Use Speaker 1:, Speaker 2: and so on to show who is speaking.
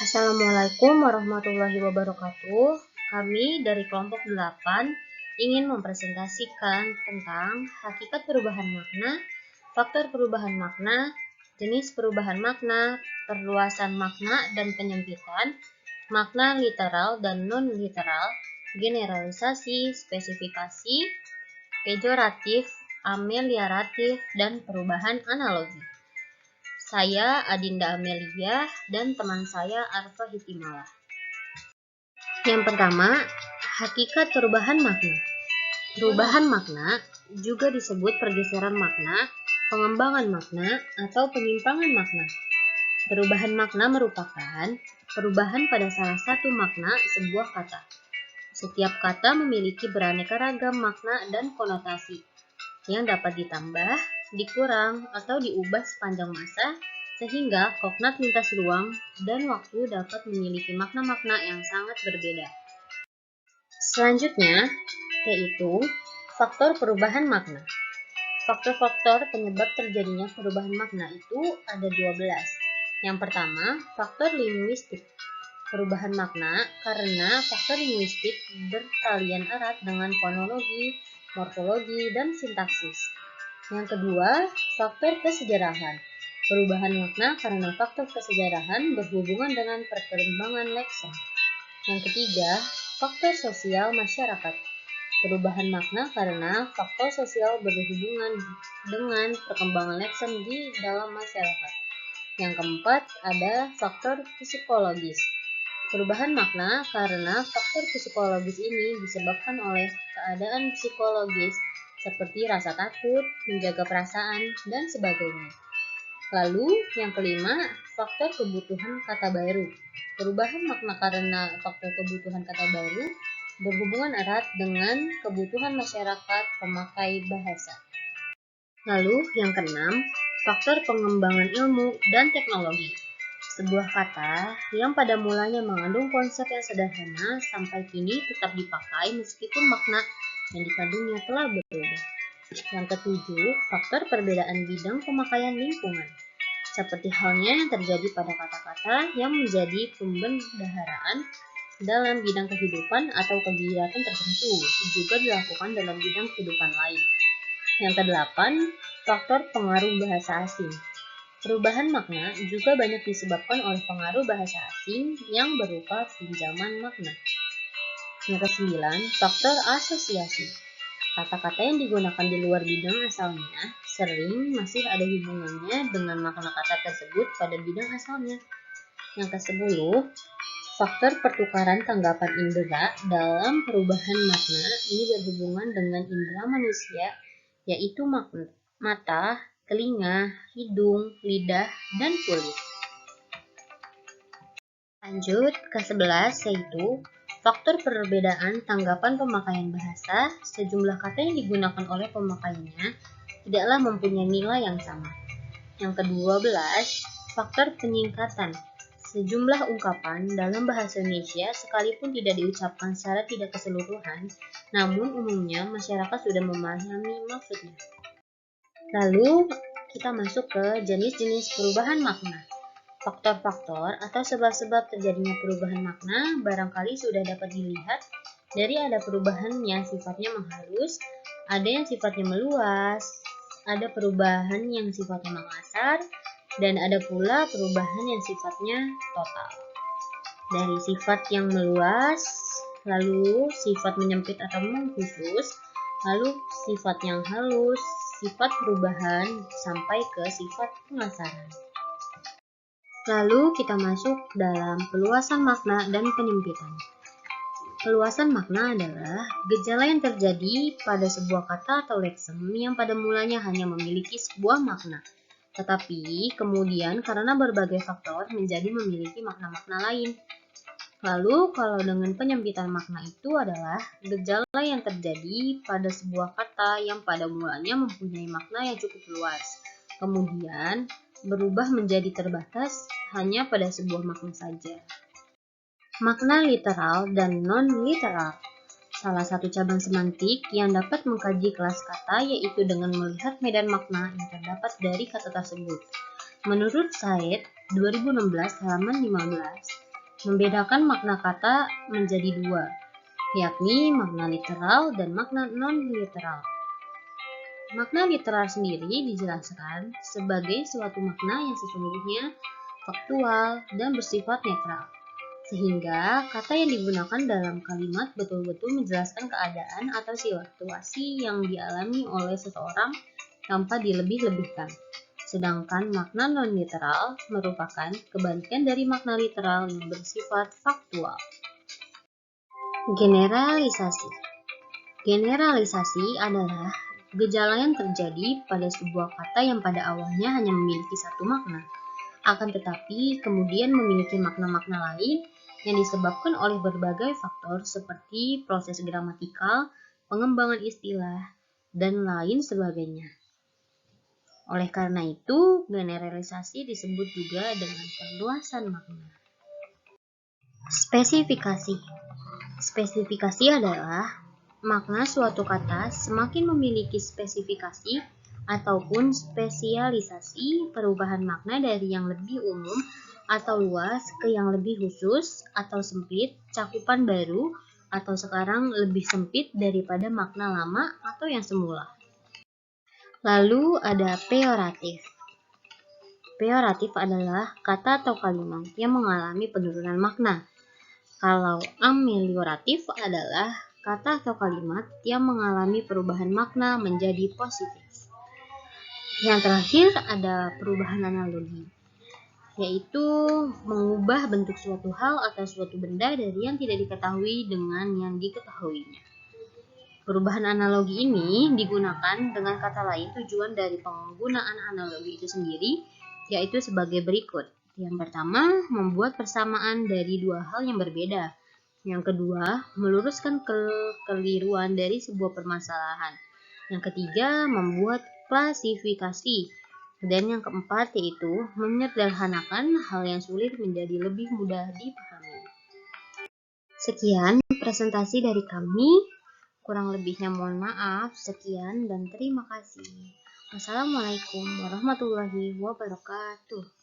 Speaker 1: Assalamualaikum warahmatullahi wabarakatuh. Kami dari kelompok 8 ingin mempresentasikan tentang hakikat perubahan makna, faktor perubahan makna, jenis perubahan makna, perluasan makna dan penyempitan, makna literal dan non-literal, generalisasi, spesifikasi, pejoratif, ameliaratif, dan perubahan analogi. Saya Adinda Amelia dan teman saya Arfa Hitimala. Yang pertama, hakikat perubahan makna. Perubahan makna juga disebut pergeseran makna, pengembangan makna, atau penyimpangan makna. Perubahan makna merupakan perubahan pada salah satu makna sebuah kata. Setiap kata memiliki beraneka ragam makna dan konotasi yang dapat ditambah, dikurang, atau diubah sepanjang masa, sehingga kognat lintas ruang dan waktu dapat memiliki makna-makna yang sangat berbeda. Selanjutnya, yaitu faktor perubahan makna. Faktor-faktor penyebab terjadinya perubahan makna itu ada 12. Yang pertama, faktor linguistik. Perubahan makna karena faktor linguistik bertalian erat dengan fonologi, morfologi, dan sintaksis. Yang kedua, faktor kesejarahan. Perubahan makna karena faktor kesejarahan berhubungan dengan perkembangan lekson. Yang ketiga, faktor sosial masyarakat. Perubahan makna karena faktor sosial berhubungan dengan perkembangan lekson di dalam masyarakat. Yang keempat, ada faktor psikologis. Perubahan makna karena faktor psikologis ini disebabkan oleh keadaan psikologis seperti rasa takut, menjaga perasaan, dan sebagainya. Lalu, yang kelima, faktor kebutuhan kata baru. Perubahan makna karena faktor kebutuhan kata baru berhubungan erat dengan kebutuhan masyarakat pemakai bahasa. Lalu, yang keenam, faktor pengembangan ilmu dan teknologi. Sebuah kata yang pada mulanya mengandung konsep yang sederhana sampai kini tetap dipakai meskipun makna yang dikandungnya telah berubah. Yang ketujuh, faktor perbedaan bidang pemakaian lingkungan. Seperti halnya yang terjadi pada kata-kata yang menjadi pembendaharaan dalam bidang kehidupan atau kegiatan tertentu, juga dilakukan dalam bidang kehidupan lain. Yang kedelapan, faktor pengaruh bahasa asing. Perubahan makna juga banyak disebabkan oleh pengaruh bahasa asing yang berupa pinjaman makna. Yang kesembilan, faktor asosiasi. Kata-kata yang digunakan di luar bidang asalnya sering masih ada hubungannya dengan makna kata tersebut pada bidang asalnya. Yang kesepuluh, faktor pertukaran tanggapan indera dalam perubahan makna ini berhubungan dengan indera manusia, yaitu mata, telinga, hidung, lidah, dan kulit. Lanjut ke 11, yaitu faktor perbedaan tanggapan pemakaian bahasa. Sejumlah kata yang digunakan oleh pemakainya tidaklah mempunyai nilai yang sama. Yang ke-12, faktor penyingkatan. Sejumlah ungkapan dalam bahasa Indonesia sekalipun tidak diucapkan secara tidak keseluruhan, namun umumnya masyarakat sudah memahami maksudnya. Lalu kita masuk ke jenis-jenis perubahan makna. Faktor-faktor atau sebab-sebab terjadinya perubahan makna barangkali sudah dapat dilihat dari ada perubahan yang sifatnya menghalus, ada yang sifatnya meluas, ada perubahan yang sifatnya mengasar, dan ada pula perubahan yang sifatnya total. Dari sifat yang meluas, lalu sifat menyempit atau mengkhusus, lalu sifat yang halus, sifat perubahan, sampai ke sifat pengasaran. Lalu kita masuk dalam peluasan makna dan penyempitan. Peluasan makna adalah gejala yang terjadi pada sebuah kata atau lekson yang pada mulanya hanya memiliki sebuah makna, tetapi kemudian karena berbagai faktor menjadi memiliki makna-makna lain. Lalu kalau dengan penyempitan makna itu adalah gejala yang terjadi pada sebuah kata yang pada mulanya mempunyai makna yang cukup luas, kemudian berubah menjadi terbatas hanya pada sebuah makna saja. Makna literal dan non-literal. Salah satu cabang semantik yang dapat mengkaji kelas kata yaitu dengan melihat medan makna yang terdapat dari kata tersebut. Menurut Said, 2016 halaman 15, membedakan makna kata menjadi dua, yakni makna literal dan makna non-literal. Makna literal sendiri dijelaskan sebagai suatu makna yang sesungguhnya faktual dan bersifat netral, sehingga kata yang digunakan dalam kalimat betul-betul menjelaskan keadaan atau situasi yang dialami oleh seseorang tanpa dilebih-lebihkan. Sedangkan makna non-literal merupakan kebalikan dari makna literal yang bersifat faktual. Generalisasi. Generalisasi adalah gejala yang terjadi pada sebuah kata yang pada awalnya hanya memiliki satu makna, akan tetapi kemudian memiliki makna-makna lain yang disebabkan oleh berbagai faktor seperti proses gramatikal, pengembangan istilah, dan lain sebagainya. Oleh karena itu, generalisasi disebut juga dengan perluasan makna. Spesifikasi. Spesifikasi adalah makna suatu kata semakin memiliki spesifikasi ataupun spesialisasi perubahan makna dari yang lebih umum atau luas ke yang lebih khusus atau sempit, cakupan baru, atau sekarang lebih sempit daripada makna lama atau yang semula. Lalu ada peyoratif. Peyoratif adalah kata atau kalimat yang mengalami penurunan makna. Kalau amelioratif adalah kata atau kalimat yang mengalami perubahan makna menjadi positif. Yang terakhir ada perubahan analogi, yaitu mengubah bentuk suatu hal atau suatu benda dari yang tidak diketahui dengan yang diketahuinya. Perubahan analogi ini digunakan dengan kata lain tujuan dari penggunaan analogi itu sendiri, yaitu sebagai berikut. Yang pertama, membuat persamaan dari dua hal yang berbeda. Yang kedua, meluruskan kekeliruan dari sebuah permasalahan. Yang ketiga, membuat klasifikasi. Dan yang keempat yaitu menyederhanakan hal yang sulit menjadi lebih mudah dipahami. Sekian presentasi dari kami. Kurang lebihnya mohon maaf. Sekian dan terima kasih. Wassalamualaikum warahmatullahi wabarakatuh.